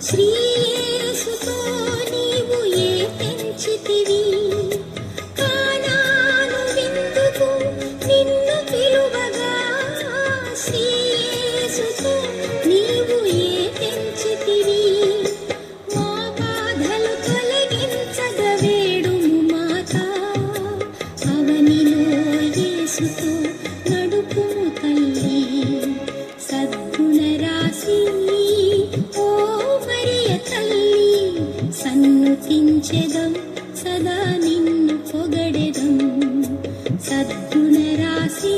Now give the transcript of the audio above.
శ్రీయేసుతో నీవు ఏ పెంచితివి కానాను విందుకు నిన్ను పిలువగా శ్రీయేసుతో నీవు ఏ పెంచితివి మా బాధలు తొలగించగ వేడుము మాతా అవనిలో యేసుతో నడుపుము తల్లి సద్గుణ రాశి ఓ మరియ తల్లి సన్నుతించెదం సదా నిన్ను పొగడెదం సద్గుణ రాశి